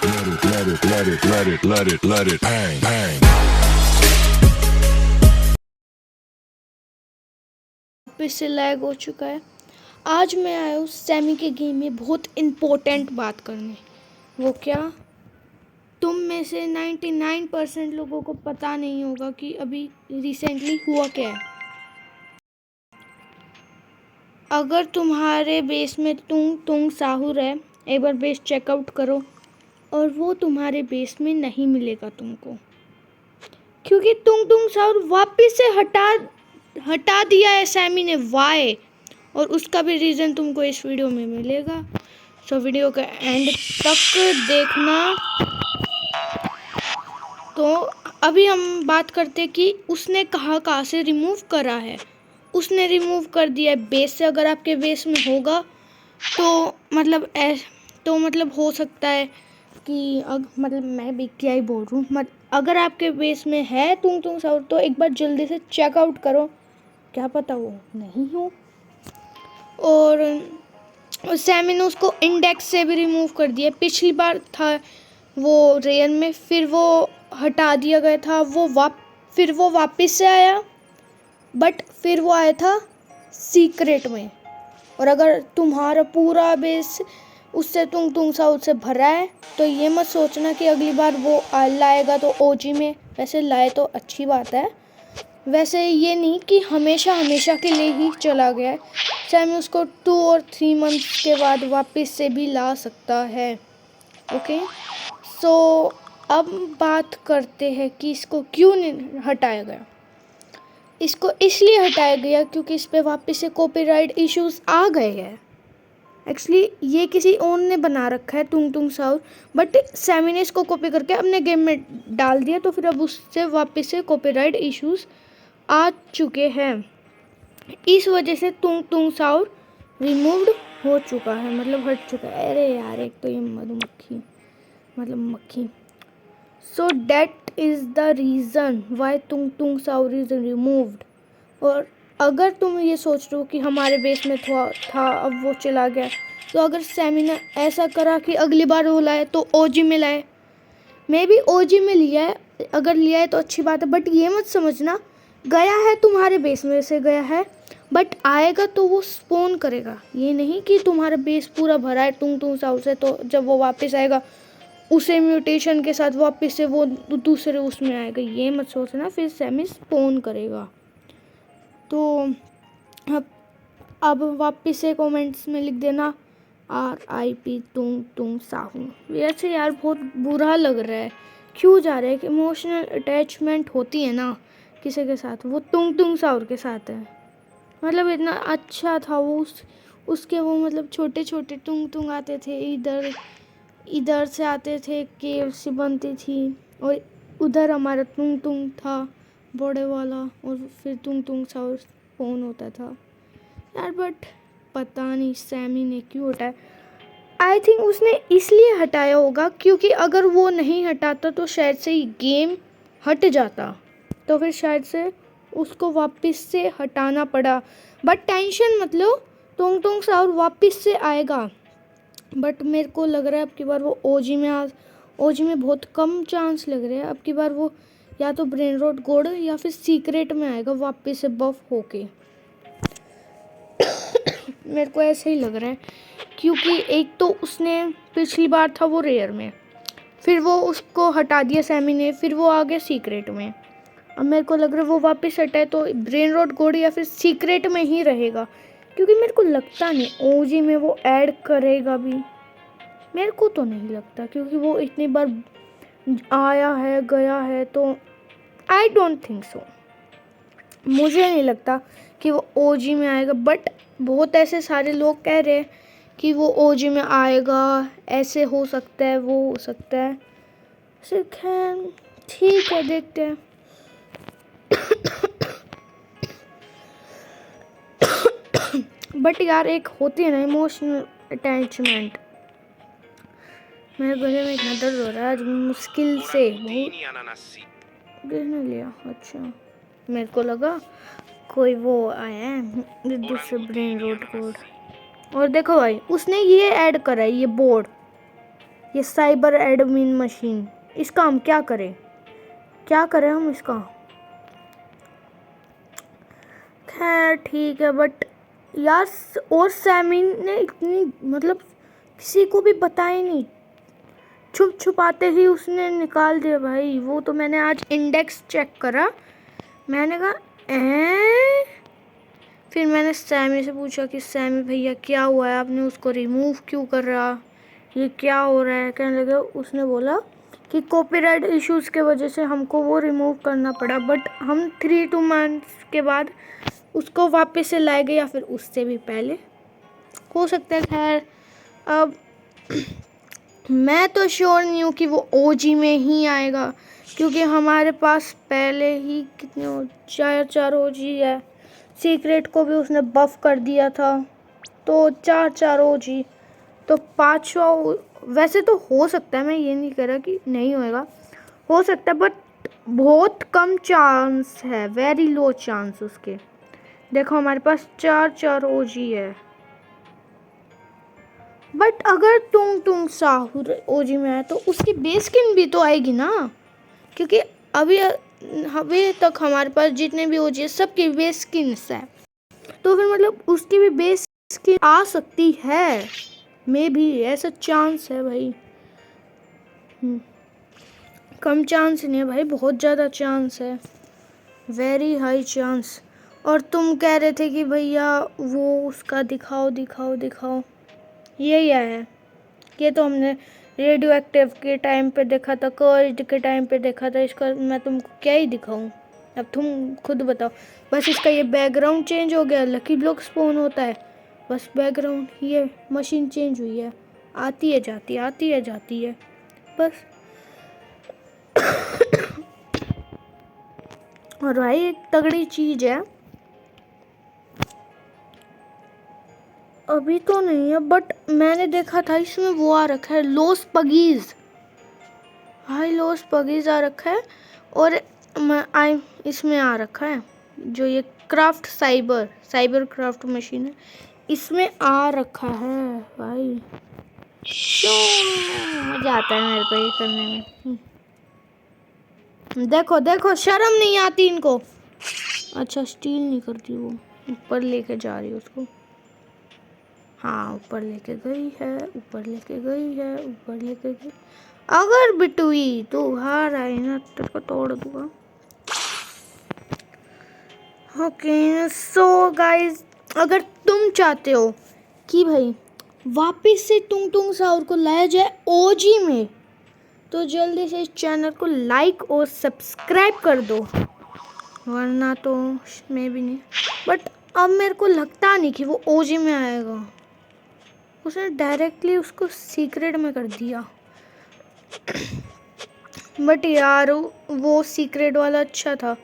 let it bang, bang. वापस से lag हो चुका है। आज मैं आया हूँ सेमी के गेम में बहुत इम्पोर्टेंट बात करने। वो क्या, तुम में से 99% लोगों को पता नहीं होगा कि अभी रिसेंटली हुआ क्या है। अगर तुम्हारे बेस में तुंग साहुर है, एक बार बेस चेकआउट करो और वो तुम्हारे बेस में नहीं मिलेगा तुमको, क्योंकि तुंग साहुर वापस से हटा दिया है सैमी ने। वाई, और उसका भी रीज़न तुमको इस वीडियो में मिलेगा। सो वीडियो का एंड तक देखना। तो अभी हम बात करते कि उसने कहाँ से रिमूव करा है। उसने रिमूव कर दिया है बेस से। अगर आपके बेस में होगा तो मतलब हो सकता है कि मतलब मैं भी क्या ही बोल रहा हूँ, अगर आपके बेस में है तुंग साउथ तो एक बार जल्दी से चेकआउट करो, क्या पता वो नहीं हो। और सैमी ने उसको इंडेक्स से भी रिमूव कर दिया। पिछली बार था वो रेयर में, फिर वो हटा दिया गया था, फिर वो वापस से आया, बट फिर वो आया था सीक्रेट में। और अगर तुम्हारा पूरा बेस उससे तुंग साउथ से भरा है तो ये मत सोचना कि अगली बार वो लाएगा तो ओजी में। वैसे लाए तो अच्छी बात है, वैसे ये नहीं कि हमेशा हमेशा के लिए ही चला गया है। सैमी उसको 2 और 3 मंथ्स के बाद वापस से भी ला सकता है। ओके, सो अब बात करते हैं कि इसको क्यों हटाया गया। इसको इसलिए हटाया गया क्योंकि इस पे वापस से कॉपीराइट इश्यूज आ गए हैं। एक्चुअली ये किसी और ने बना रखा है तुंग साउथ, बट सैमी ने इसको कॉपी करके अपने गेम में डाल दिया, तो फिर अब उससे वापस से कॉपीराइट इश्यूज आ चुके हैं। इस वजह से तुंग साउथ रिमूव्ड हो चुका है, मतलब हट चुका है। अरे यार, एक तो ये मधुमक्खी मतलब मक्खी। So that is the reason why Tung south is removed. और अगर तुम ये सोच रहे हो कि हमारे बेस में था अब वो चला गया, तो अगर सैमी ने ऐसा करा कि अगली बार वो लाए तो ओजी में लाए, मे बी ओजी में लिया है, अगर लिया है तो अच्छी बात है, बट ये मत समझना गया है तुम्हारे बेस में से गया है, बट आएगा तो वो स्पॉन करेगा। ये नहीं कि तुम्हारा बेस पूरा भरा है तुंग साउथ से, तो जब वो वापस आएगा उसे म्यूटेशन के साथ वापस से वो दूसरे उसमें आएगा। ये मत सोचना फिर सैमी स्पॉन करेगा। तो अब वापस से कमेंट्स में लिख देना RIP तुंग साहू। वैसे यार बहुत बुरा लग रहा है, क्यों जा रहा है कि इमोशनल अटैचमेंट होती है ना किसी के साथ, वो तुंग साहू के साथ है। मतलब इतना अच्छा था वो, उसके वो मतलब छोटे छोटे तुंग आते थे, इधर से आते थे, केव सी बनती थी, और उधर हमारा तुंग था बड़े वाला, और फिर तुंग साहू फोन होता था यार। बट पता नहीं सैमी ने क्यों हटाया। आई थिंक उसने इसलिए हटाया होगा क्योंकि अगर वो नहीं हटाता तो शायद से ही गेम हट जाता, तो फिर शायद से उसको वापस से हटाना पड़ा। बट टेंशन मत लो, तुंग साउथ वापस से आएगा। बट मेरे को लग रहा है अब की बार वो ओजी में बहुत कम चांस लग रहे हैं। अब की बार वो या तो ब्रेन रोट गोड या फिर सीक्रेट में आएगा वापस से बफ होके। मेरे को ऐसे ही लग रहा है, क्योंकि एक तो उसने पिछली बार था वो रेयर में, फिर वो उसको हटा दिया सैमी ने, फिर वो आ गया सीक्रेट में। अब मेरे को लग रहा है वो वापस हटाए तो ब्रेन रॉट गोड या फिर सीक्रेट में ही रहेगा, क्योंकि मेरे को लगता नहीं ओजी में वो ऐड करेगा भी। मेरे को तो नहीं लगता, क्योंकि वो इतनी बार आया है गया है, तो आई डोंट थिंक सो। मुझे नहीं लगता कि वो ओजी में आएगा, बट बहुत ऐसे सारे लोग कह रहे हैं कि वो ओजी में आएगा, ऐसे हो सकता है, वो हो सकता है। ठीक है, देखते हैं। बट यार एक होती है ना इमोशनल अटैचमेंट। मेरे गले में इतना दर्द हो रहा है आज, मुश्किल से किसने लिया। अच्छा, मेरे को लगा कोई वो आया है दूसरे ब्रेन रोट कोड। और देखो भाई, उसने ये ऐड करा है, ये बोर्ड ये साइबर एडमिन मशीन, इसका हम क्या करें हम इसका? खैर ठीक है, बट यार और सैमी ने इतनी मतलब किसी को भी बताया नहीं, छुप छुपाते ही उसने निकाल दिया भाई। वो तो मैंने आज इंडेक्स चेक करा, मैंने कहा फिर मैंने सैमी से पूछा कि सैमी भैया क्या हुआ है, आपने उसको रिमूव क्यों कर रहा, ये क्या हो रहा है? कहने लगे, उसने बोला कि कॉपीराइट इश्यूज़ के वजह से हमको वो रिमूव करना पड़ा, बट हम 3-2 मंथ्स के बाद उसको वापस से लाएंगे या फिर उससे भी पहले हो सकता है। खैर अब मैं तो श्योर नहीं हूँ कि वो ओजी में ही आएगा, क्योंकि हमारे पास पहले ही कितने 4 ओजी है। सीक्रेट को भी उसने बफ कर दिया था, तो 4 ओजी, तो 5वां वैसे तो हो सकता है, मैं ये नहीं कह रहा कि नहीं होएगा, हो सकता है, बट बहुत कम चांस है, वेरी लो चांस उसके। देखो हमारे पास 4 ओजी है, बट अगर टुंग टुंग साहू ओजी में है तो उसकी बेस स्किन भी तो आएगी ना, क्योंकि अभी तक हमारे पास जितने भी ओजी है सबकी बेस स्किन्स है, तो फिर मतलब उसकी भी बेस स्किन आ सकती है, मे भी ऐसा चांस है भाई। कम चांस नहीं है भाई, बहुत ज़्यादा चांस है, वेरी हाई चांस। और तुम कह रहे थे कि भैया वो उसका दिखाओ, ये क्या है? ये तो हमने रेडियो एक्टिव के टाइम पे देखा था, कर्ज के टाइम पे देखा था, इसका मैं तुमको क्या ही दिखाऊं, अब तुम खुद बताओ। बस इसका ये बैकग्राउंड चेंज हो गया, लकी ब्लॉक स्पॉन होता है, बस बैकग्राउंड, ये मशीन चेंज हुई है, आती है जाती है बस। और भाई एक तगड़ी चीज़ है, अभी तो नहीं है बट मैंने देखा था इसमें वो आ रखा है, लॉस पगीज, हाई लॉस पगीज आ रखा है, और इसमें आ रखा है जो ये क्राफ्ट साइबर क्राफ्ट मशीन है, इसमें आ रखा है भाई। मजा आता है मेरे को ये करने में। देखो शर्म नहीं आती इनको। अच्छा स्टील नहीं करती वो, ऊपर लेके जा रही है उसको, हाँ ऊपर लेके गई। अगर बिटुई तू हार आई ना तेरे को तोड़ दूंगा। ओके सो गाइज, अगर तुम चाहते हो कि भाई वापस से टुंग टुंग साउर को लाया जाए ओजी में, तो जल्दी से इस चैनल को लाइक और सब्सक्राइब कर दो, वरना तो मैं भी नहीं। बट अब मेरे को लगता नहीं कि वो ओजी में आएगा, उसने डायरेक्टली उसको सीक्रेट में कर दिया। बट यार वो सीक्रेट वाला अच्छा था,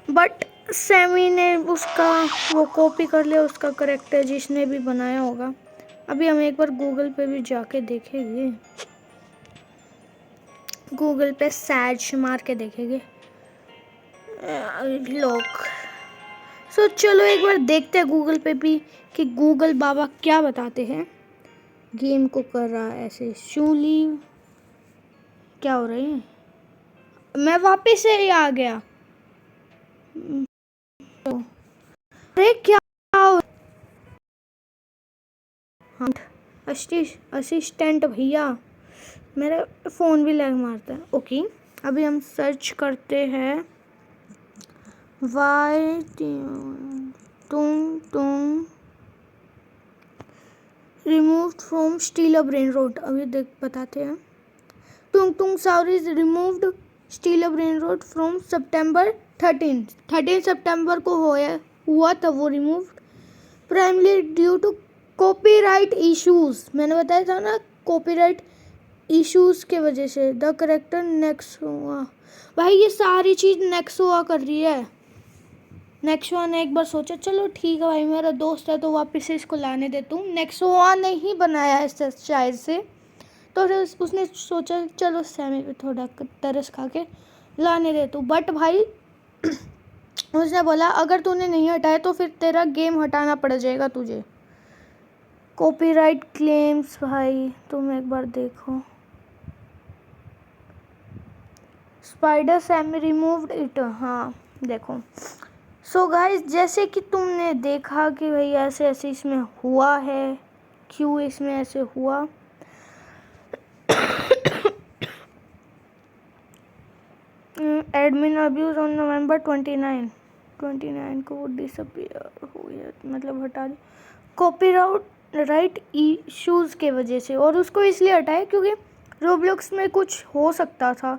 बट सैमी ने उसका वो कॉपी कर लिया, उसका करेक्टर जिसने भी बनाया होगा। अभी हम एक बार गूगल पे भी जाके देखेंगे, गूगल पे सर्च मार के देखेंगे लोग। सो चलो एक बार देखते हैं गूगल पे भी कि गूगल बाबा क्या बताते हैं। गेम को कर रहा है ऐसे शूली, क्या हो रही है? मैं वापस से ही आ गया। अरे क्या असिस्टेंट भैया, मेरा फ़ोन भी लैग मारता है। ओके अभी हम सर्च करते हैं वाई तुम removed from steal a brain rot. अभी देख बताते हैं, Tung Sahur is removed steal a brain rot from सितंबर 13 सितंबर को हुआ था वो removed, primarily due to copyright issues. मैंने बताया था ना कॉपीराइट इश्यूज के वजह से। द करेक्टर नेक्सोआ, भाई ये सारी चीज़ नेक्सोआ कर रही है। नेक्सोआ ने एक बार सोचा चलो ठीक है भाई मेरा दोस्त है तो वापस से इसको लाने देता हूँ, नेक्सोआ ने ही बनाया है शायद से, तो उसने सोचा चलो सैमी पे थोड़ा तरस खा के लाने देता हूँ। बट भाई उसने बोला अगर तूने नहीं हटाया तो फिर तेरा गेम हटाना पड़ जाएगा तुझे। कॉपीराइट क्लेम्स भाई तुम एक बार देखो, स्पाइडर सैम रिमूव्ड इट। हाँ देखो। सो गाइस, जैसे कि तुमने देखा कि भाई ऐसे ऐसे इसमें हुआ है, क्यों इसमें ऐसे हुआ। एडमिन अब्यूज ऑन नवंबर 29 को डिसअपियर हो गया, मतलब हटा दी कॉपीराइट इश्यूज के वजह से। और उसको इसलिए हटाया क्योंकि रोब्लॉक्स में कुछ हो सकता था।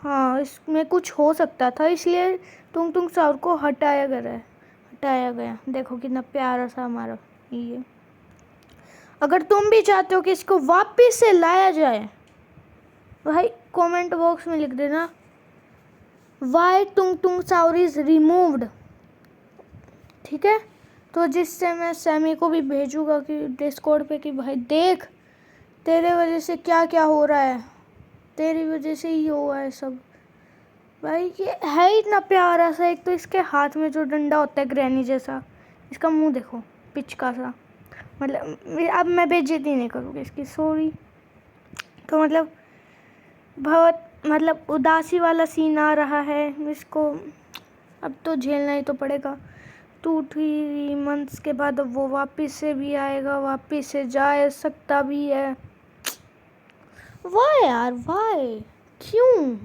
हाँ, इसमें कुछ हो सकता था, इसलिए टुंग टुंग साउर को हटाया गया। देखो कितना प्यारा सा हमारा ये। अगर तुम भी चाहते हो कि इसको वापस से लाया जाए, भाई कमेंट बॉक्स में लिख देना Y Tung Tung साउर is removed, ठीक है। तो जिससे मैं सैमी को भी भेजूंगा कि डिस्कॉर्ड पे कि भाई देख, तेरे वजह से क्या क्या हो रहा है, तेरी वजह से ही हुआ है सब। भाई ये है इतना प्यारा सा, एक तो इसके हाथ में जो डंडा होता है ग्रैनी जैसा, इसका मुंह देखो पिचका सा, मतलब अब मैं बेइज्जती नहीं करूँगी इसकी, सॉरी। तो मतलब बहुत मतलब उदासी वाला सीन आ रहा है, इसको अब तो झेलना ही तो पड़ेगा। 2-3 मंथ्स के बाद अब वो वापस से भी आएगा, वापस से जा सकता भी है। वाई यार, वाई, क्यों।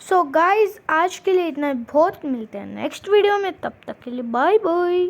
सो गाइज, आज के लिए इतना बहुत, मिलते हैं नेक्स्ट वीडियो में, तब तक के लिए बाय बाय।